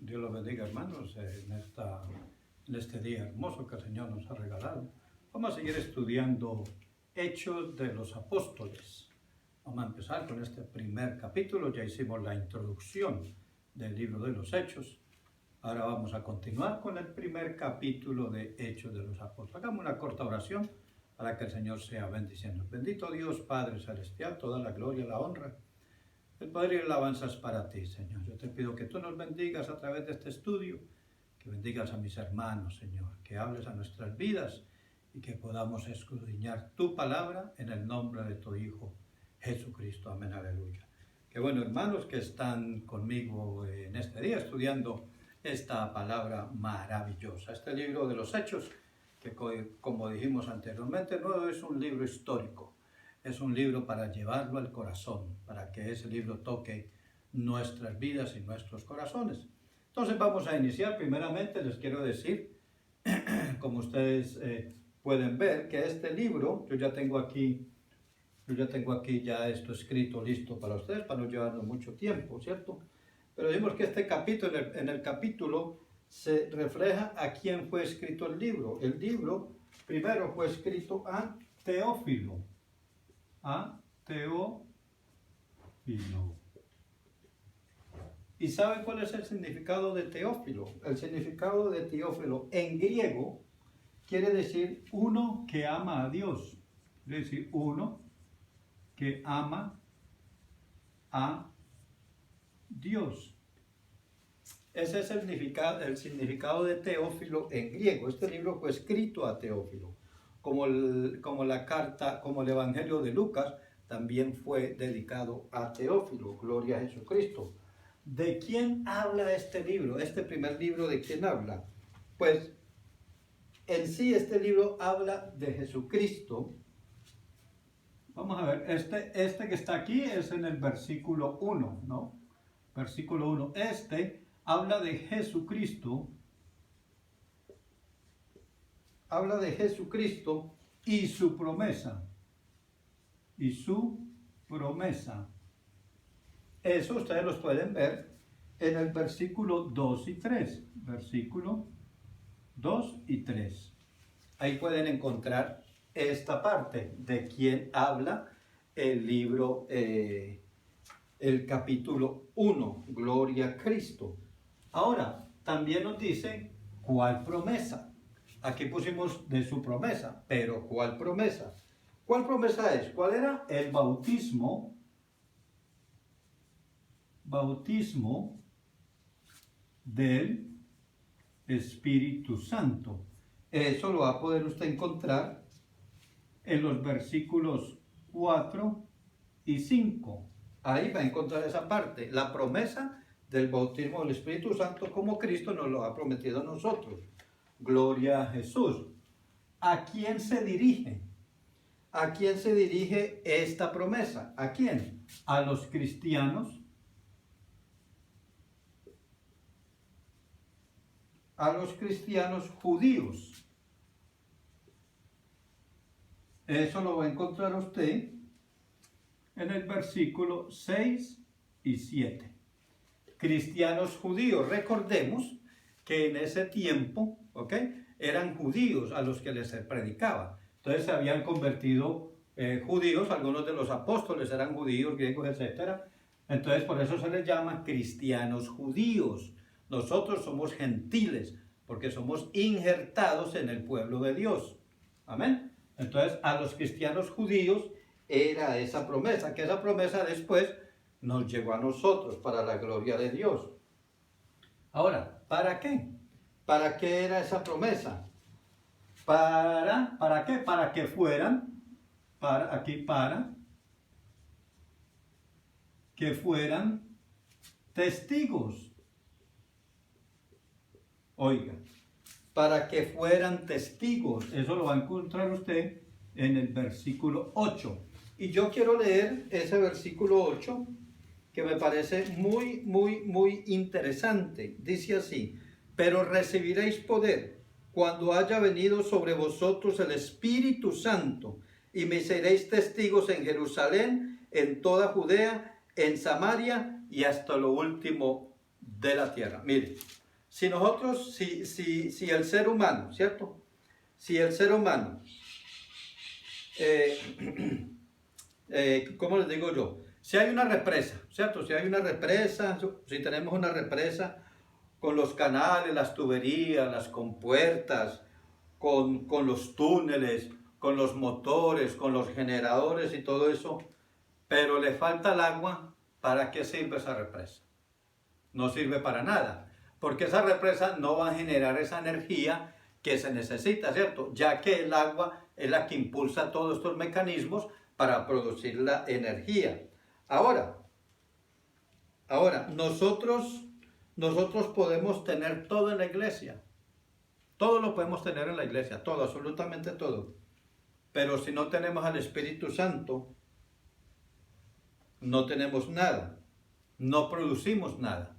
Dios los bendiga, hermanos, en este día hermoso que el Señor nos ha regalado. Vamos a seguir estudiando Hechos de los Apóstoles. Vamos a empezar con este primer capítulo. Ya hicimos la introducción del libro de los Hechos. Ahora vamos a continuar con el primer capítulo de Hechos de los Apóstoles. Hagamos una corta oración para que el Señor sea bendiciendo. Bendito Dios, Padre Celestial, toda la gloria, la honra, el poder y la alabanza es para ti, Señor. Yo te pido que tú nos bendigas a través de este estudio, que bendigas a mis hermanos, Señor, que hables a nuestras vidas y que podamos escudriñar tu palabra en el nombre de tu Hijo Jesucristo. Amén, aleluya. Qué bueno, hermanos, que están conmigo en este día estudiando esta palabra maravillosa. Este libro de los Hechos, que como dijimos anteriormente, no es un libro histórico. Es un libro para llevarlo al corazón, para que ese libro toque nuestras vidas y nuestros corazones. Entonces vamos a iniciar. Primeramente les quiero decir, como ustedes pueden ver, que este libro, yo ya tengo aquí ya esto escrito, listo para ustedes, para no llevarnos mucho tiempo, ¿cierto? Pero vimos que este capítulo, en el capítulo se refleja a quién fue escrito el libro. El libro primero fue escrito a Teófilo. ¿Y saben cuál es el significado de Teófilo? El significado de Teófilo en griego quiere decir uno que ama a Dios. Es decir, uno que ama a Dios. Ese es el significado de Teófilo en griego. Este libro fue escrito a Teófilo. Como la carta, como el Evangelio de Lucas, también fue dedicado a Teófilo. Gloria a Jesucristo. ¿De quién habla este libro? Este primer libro, ¿de quién habla? Pues, en sí este libro habla de Jesucristo. Vamos a ver, este que está aquí es en el versículo 1, ¿no? Versículo 1. Este habla de Jesucristo. Habla de Jesucristo y su promesa. Y su promesa. Eso ustedes los pueden ver en el versículo 2 y 3. Versículo 2 y 3. Ahí pueden encontrar esta parte de quién habla el libro, el capítulo 1. Gloria a Cristo. Ahora, también nos dice cuál promesa. Aquí pusimos de su promesa, pero ¿cuál promesa? ¿Cuál promesa es? ¿Cuál era? El bautismo. Bautismo del Espíritu Santo. Eso lo va a poder usted encontrar en los versículos 4 y 5. Ahí va a encontrar esa parte, la promesa del bautismo del Espíritu Santo, como Cristo nos lo ha prometido a nosotros. Gloria a Jesús. ¿A quién se dirige? ¿A quién se dirige esta promesa? ¿A quién? A los cristianos. A los cristianos judíos. Eso lo va a encontrar usted en el versículo 6 y 7. Cristianos judíos. Recordemos que en ese tiempo, eran judíos a los que les predicaba. Entonces se habían convertido judíos, algunos de los apóstoles eran judíos, griegos, etc. Entonces por eso se les llama cristianos judíos. Nosotros somos gentiles, porque somos injertados en el pueblo de Dios. Amén. Entonces a los cristianos judíos era esa promesa, que esa promesa después nos llegó a nosotros para la gloria de Dios. Ahora, ¿para qué? ¿Para qué era esa promesa? ¿Para qué? Para que fueran, que fueran testigos. Oiga, para que fueran testigos. Eso lo va a encontrar usted en el versículo 8. Y yo quiero leer ese versículo 8, que me parece muy, muy, muy interesante. Dice así: pero recibiréis poder cuando haya venido sobre vosotros el Espíritu Santo, y me seréis testigos en Jerusalén, en toda Judea, en Samaria y hasta lo último de la tierra. Mire, si nosotros, si el ser humano, ¿cierto? Si el ser humano, ¿cómo les digo yo? Si hay una represa, ¿cierto? Si hay una represa, si tenemos una represa con los canales, las tuberías, las compuertas, con los túneles, con los motores, con los generadores y todo eso, pero le falta el agua, ¿para qué sirve esa represa? No sirve para nada, porque esa represa no va a generar esa energía que se necesita, ¿cierto? Ya que el agua es la que impulsa todos estos mecanismos para producir la energía. Ahora, nosotros podemos tener todo en la iglesia. Todo lo podemos tener en la iglesia, todo, absolutamente todo. Pero si no tenemos al Espíritu Santo, no tenemos nada, no producimos nada.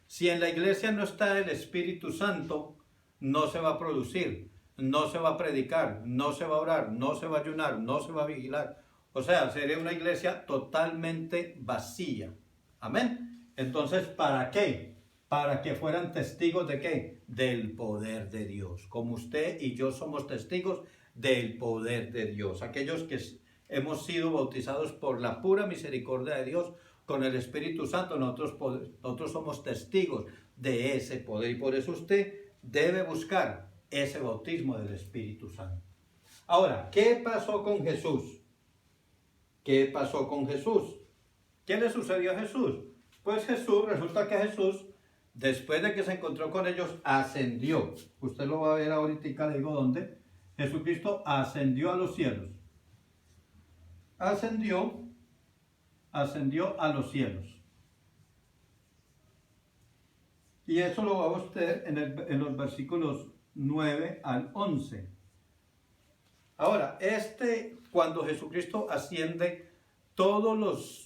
Si en la iglesia no está el Espíritu Santo, no se va a producir, no se va a predicar, no se va a orar, no se va a ayunar, no se va a vigilar. O sea, sería una iglesia totalmente vacía. Amén. Entonces, ¿para qué? Para que fueran testigos de ¿qué? Del poder de Dios. Como usted y yo somos testigos del poder de Dios. Aquellos que hemos sido bautizados por la pura misericordia de Dios con el Espíritu Santo, nosotros somos testigos de ese poder. Y por eso usted debe buscar ese bautismo del Espíritu Santo. Ahora, ¿qué pasó con Jesús? ¿Qué pasó con Jesús? ¿Qué le sucedió a Jesús? Pues resulta que Jesús, después de que se encontró con ellos, ascendió. Usted lo va a ver ahorita, le digo dónde. Jesucristo ascendió a los cielos. Ascendió a los cielos. Y eso lo va a usted en los versículos 9 al 11. Ahora, cuando Jesucristo asciende, todos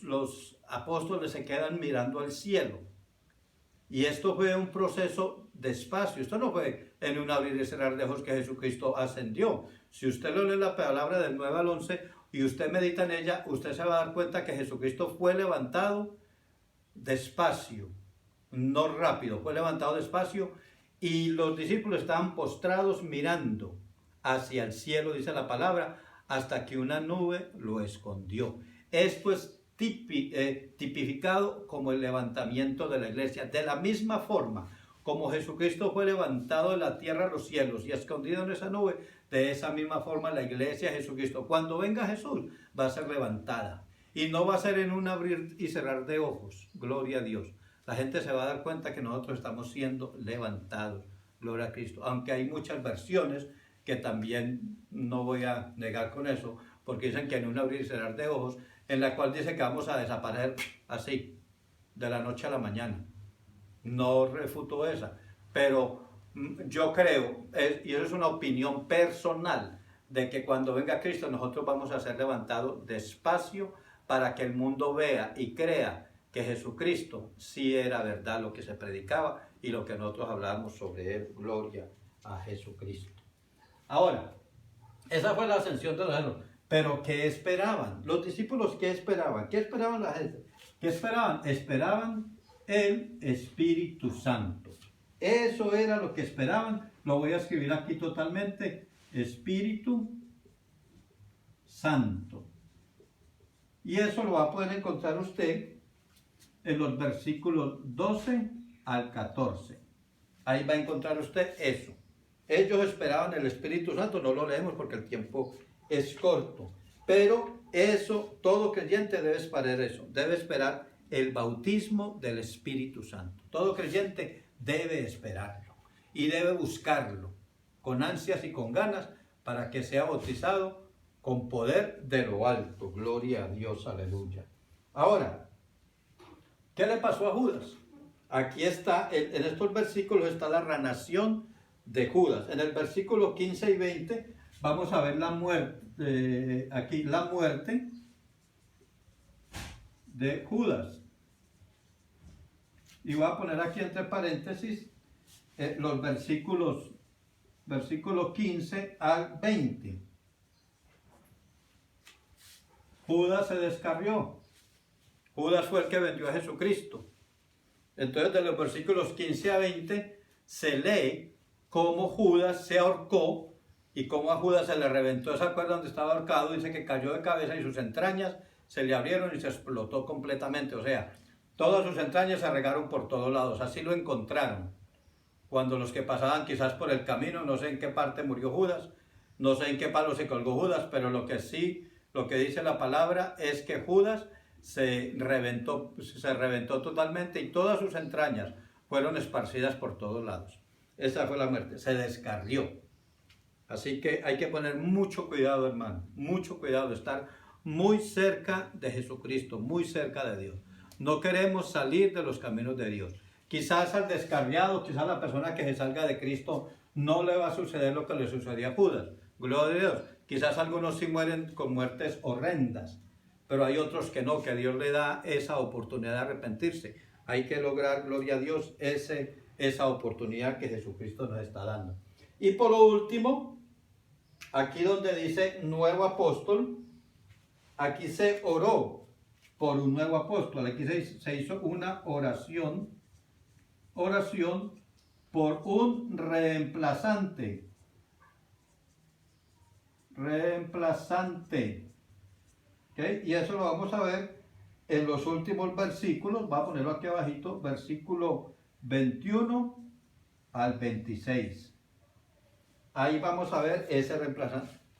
los apóstoles se quedan mirando al cielo. Y esto fue un proceso despacio. Esto no fue en un abrir y cerrar de ojos que Jesucristo ascendió. Si usted lo lee la palabra del 9 al 11 y usted medita en ella, usted se va a dar cuenta que Jesucristo fue levantado despacio, no rápido, fue levantado despacio y los discípulos estaban postrados mirando hacia el cielo, dice la palabra, hasta que una nube lo escondió. Es pues tipificado como el levantamiento de la iglesia. De la misma forma como Jesucristo fue levantado de la tierra a los cielos y escondido en esa nube, de esa misma forma la iglesia de Jesucristo, cuando venga Jesús, va a ser levantada. Y no va a ser en un abrir y cerrar de ojos, gloria a Dios. La gente se va a dar cuenta que nosotros estamos siendo levantados, gloria a Cristo. Aunque hay muchas versiones que también no voy a negar con eso, porque dicen que en un abrir y cerrar de ojos, en la cual dice que vamos a desaparecer así, de la noche a la mañana. No refuto esa, pero yo creo, y eso es una opinión personal, de que cuando venga Cristo nosotros vamos a ser levantados despacio para que el mundo vea y crea que Jesucristo sí era verdad lo que se predicaba y lo que nosotros hablábamos sobre él. Gloria a Jesucristo. Ahora, esa fue la ascensión de los cielos. Pero ¿qué esperaban? Los discípulos, ¿qué esperaban? ¿Qué esperaban la gente? ¿Qué esperaban? Esperaban el Espíritu Santo. Eso era lo que esperaban. Lo voy a escribir aquí totalmente. Espíritu Santo. Y eso lo va a poder encontrar usted en los versículos 12 al 14. Ahí va a encontrar usted eso. Ellos esperaban el Espíritu Santo. No lo leemos porque el tiempo es corto, pero eso, todo creyente debe esperar eso, debe esperar el bautismo del Espíritu Santo. Todo creyente debe esperarlo y debe buscarlo con ansias y con ganas para que sea bautizado con poder de lo alto. Gloria a Dios, aleluya. Ahora, ¿qué le pasó a Judas? Aquí está, en estos versículos está la ranación de Judas. En el versículo 15 y 20 vamos a ver la muerte, aquí la muerte de Judas. Y voy a poner aquí entre paréntesis los versículos 15 al 20. Judas se descarrió. Judas fue el que vendió a Jesucristo. Entonces de los versículos 15 a 20 se lee cómo Judas se ahorcó y cómo a Judas se le reventó esa cuerda donde estaba ahorcado. Dice que cayó de cabeza y sus entrañas se le abrieron y se explotó completamente. O sea, todas sus entrañas se regaron por todos lados. Así lo encontraron. Cuando los que pasaban quizás por el camino, no sé en qué parte murió Judas, no sé en qué palo se colgó Judas, pero lo que sí, lo que dice la palabra es que Judas se reventó totalmente y todas sus entrañas fueron esparcidas por todos lados. Esa fue la muerte, se descarrió. Así que hay que poner mucho cuidado, hermano, mucho cuidado de estar muy cerca de Jesucristo, muy cerca de Dios. No queremos salir de los caminos de Dios. Quizás al descarriado, quizás a la persona que se salga de Cristo, no le va a suceder lo que le sucedió a Judas. Gloria a Dios. Quizás algunos sí mueren con muertes horrendas, pero hay otros que no, que Dios le da esa oportunidad de arrepentirse. Hay que lograr, gloria a Dios, esa oportunidad que Jesucristo nos está dando. Y por último, aquí donde dice nuevo apóstol, aquí se oró por un nuevo apóstol. Aquí se hizo una oración por un reemplazante. ¿Okay? Y eso lo vamos a ver en los últimos versículos. Voy a ponerlo aquí abajito, versículo 21 al 26. Ahí vamos a ver ese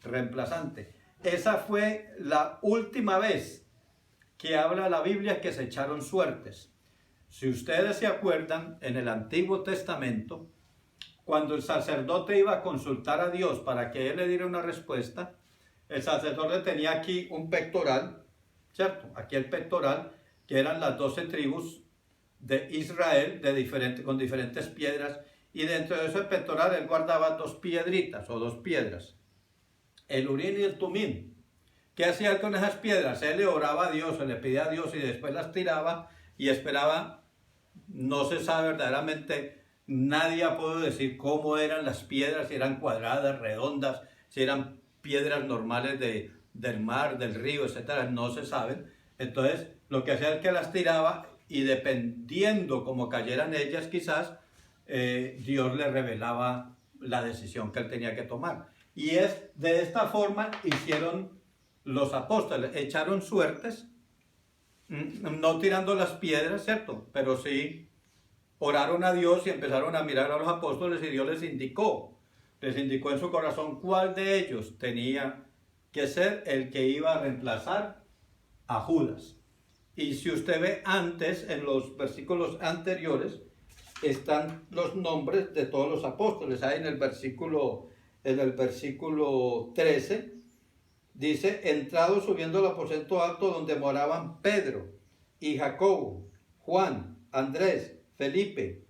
reemplazante. Esa fue la última vez que habla la Biblia que se echaron suertes. Si ustedes se acuerdan, en el Antiguo Testamento, cuando el sacerdote iba a consultar a Dios para que Él le diera una respuesta, el sacerdote tenía aquí un pectoral, ¿cierto? Aquí el pectoral, que eran las 12 tribus de Israel, con diferentes piedras, y dentro de ese pectoral él guardaba 2 piedritas o 2 piedras, el Urim y el Tumim. ¿Qué hacía él con esas piedras? Él le oraba a Dios, se le pedía a Dios y después las tiraba y esperaba. No se sabe verdaderamente, nadie ha podido decir cómo eran las piedras, si eran cuadradas, redondas, si eran piedras normales del mar, del río, etcétera, no se saben. Entonces, lo que hacía es que las tiraba y dependiendo cómo cayeran ellas, quizás Dios le revelaba la decisión que él tenía que tomar. Y es de esta forma hicieron los apóstoles, echaron suertes, no tirando las piedras, ¿cierto? Pero sí oraron a Dios y empezaron a mirar a los apóstoles y Dios les indicó en su corazón cuál de ellos tenía que ser el que iba a reemplazar a Judas. Y si usted ve antes, en los versículos anteriores, están los nombres de todos los apóstoles. Ahí en el versículo 13, dice, entrado subiendo al aposento alto donde moraban Pedro y Jacobo, Juan, Andrés, Felipe,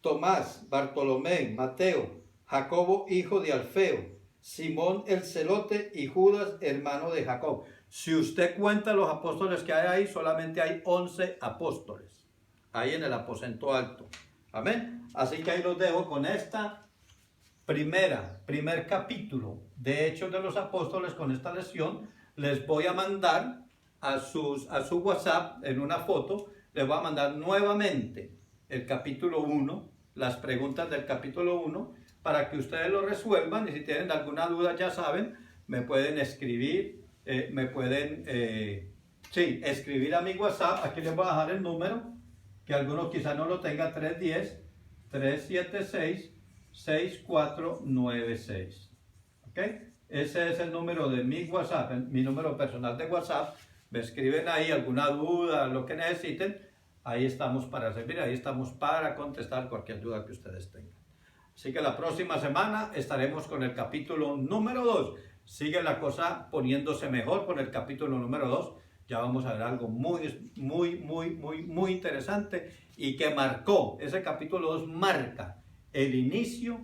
Tomás, Bartolomé, Mateo, Jacobo, hijo de Alfeo, Simón el celote y Judas, hermano de Jacob. Si usted cuenta los apóstoles que hay ahí, solamente hay 11 apóstoles, ahí en el aposento alto. Amén. Así que ahí los dejo con esta primer capítulo de Hechos de los Apóstoles. Con esta lección les voy a mandar a su WhatsApp en una foto, les voy a mandar nuevamente el capítulo 1, las preguntas del capítulo 1, para que ustedes lo resuelvan. Y si tienen alguna duda, ya saben, me pueden escribir, escribir a mi WhatsApp. Aquí les voy a dejar el número, que algunos quizás no lo tengan, 310-376-6496. ¿Ok? Ese es el número de mi WhatsApp, mi número personal de WhatsApp. Me escriben ahí alguna duda, lo que necesiten. Ahí estamos para servir, ahí estamos para contestar cualquier duda que ustedes tengan. Así que la próxima semana estaremos con el capítulo número 2. Sigue la cosa poniéndose mejor con el capítulo número 2. Ya vamos a ver algo muy interesante y que marcó, ese capítulo 2 marca el inicio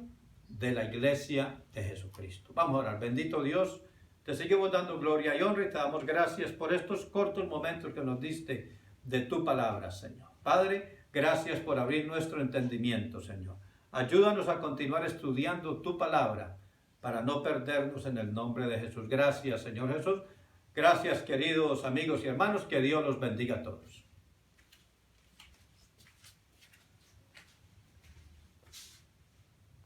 de la iglesia de Jesucristo. Vamos a orar. Bendito Dios, te seguimos dando gloria y honra y te damos gracias por estos cortos momentos que nos diste de tu palabra, Señor. Padre, gracias por abrir nuestro entendimiento, Señor. Ayúdanos a continuar estudiando tu palabra para no perdernos en el nombre de Jesús. Gracias, Señor Jesús. Gracias, queridos amigos y hermanos. Que Dios los bendiga a todos.